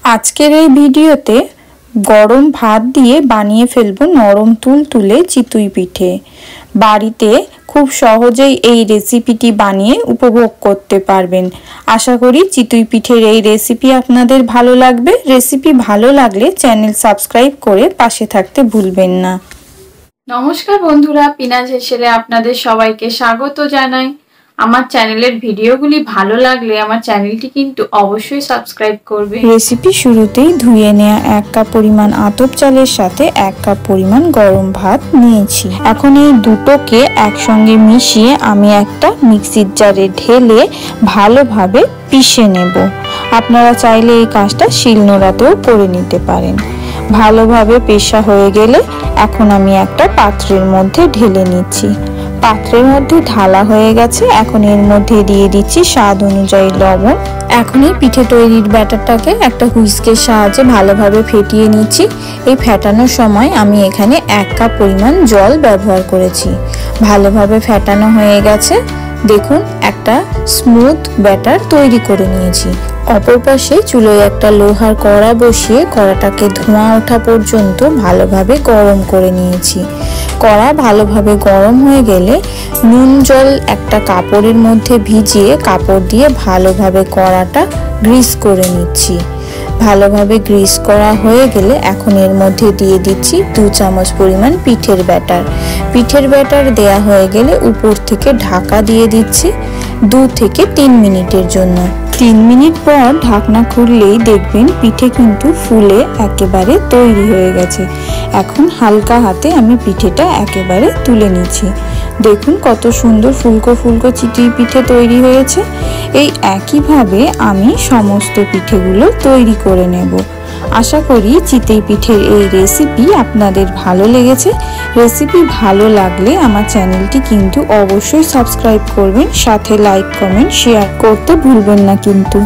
আজকের এই ভিডিওতে গরম ভাত দিয়ে বানিয়ে ফেলবো নরম তুলতুলে চিতই পিঠে। বাড়িতে খুব সহজেই এই রেসিপিটি বানিয়ে উপভোগ করতে পারবেন। আশা করি চিতই পিঠের এই রেসিপি আপনাদের ভালো লাগবে। রেসিপি ভালো লাগলে চ্যানেল সাবস্ক্রাইব করে পাশে থাকতে ভুলবেন না। নমস্কার বন্ধুরা, পিনাজ হেসেলে আপনাদের সবাইকে স্বাগত জানাই। আমার চ্যানেলের ভিডিওগুলি ভালো লাগলে আমার চ্যানেলটি কিন্তু অবশ্যই সাবস্ক্রাইব করবে। রেসিপি শুরুতেই ধুয়ে নেওয়া 1 কাপ পরিমাণ আতপ চালের সাথে 1 কাপ পরিমাণ গরম ভাত নিয়েছি। এখন এই দুটোকে একসঙ্গে মিশিয়ে আমি একটা মিক্সির জারে ঢেলে ভালোভাবে পিষে নেব। আপনারা চাইলে এই কাজটা শিলনোড়াতেও করে নিতে পারেন। ভালোভাবে পেশা হয়ে গেলে এখন আমি একটা পাত্রের মধ্যে ঢেলে নিচ্ছি। পাত্রের মধ্যে ঢালা হয়ে গেছে। এখন এর মধ্যে দিয়ে দিচ্ছি স্বাদ অনুযায়ী লবণ। এখন এই পিঠে তৈরির ব্যাটারটাকে একটা হুইস্কের সাহায্যে ভালোভাবে ফেটিয়ে নিচ্ছি। এই ফেটানোর সময় আমি এখানে 1 কাপ পরিমাণ জল ব্যবহার করেছি। ভালোভাবে ফেটানো হয়ে গেছে। দেখুন একটা স্মুথ ব্যাটার তৈরি করে নিয়েছি। অপর পাশে চুলোয় একটা লোহার কড়া বসিয়ে কড়াটাকে ধোঁয়া ওঠা পর্যন্ত ভালোভাবে গরম করে নিয়েছি। কড়া ভালোভাবে গরম হয়ে গেলে নুন জল একটা কাপড়ের মধ্যে ভিজিয়ে কাপড় দিয়ে ভালোভাবে কড়াটা গ্রিস করে নিচ্ছি। ভালোভাবে গ্রিস করা হয়ে গেলে এখন এর মধ্যে দিয়ে দিচ্ছি 2 চামচ পরিমাণ পিঠের ব্যাটার। পিঠের ব্যাটার দেয়া হয়ে গেলে উপর থেকে ঢাকা দিয়ে দিচ্ছি 2 থেকে 3 মিনিটের জন্য। 3 মিনিট পর ঢাকনা খুললেই দেখবেন পিঠে কিন্তু ফুলে একেবারে তৈরি হয়ে গেছে। এখন হালকা হাতে আমি পিঠেটা একেবারে তুলে নিচ্ছি। দেখুন কত সুন্দর ফুলকো ফুলকো চিতই পিঠে তৈরি হয়েছে। এই একইভাবে আমি সমস্ত পিঠেগুলো তৈরি করে নেব। আশা করি চিতই পিঠের এই রেসিপি আপনাদের ভালো লেগেছে। রেসিপি ভালো লাগলে আমার চ্যানেলটি কিন্তু অবশ্যই সাবস্ক্রাইব করবেন, সাথে লাইক কমেন্ট শেয়ার করতে ভুলবেন না কিন্তু।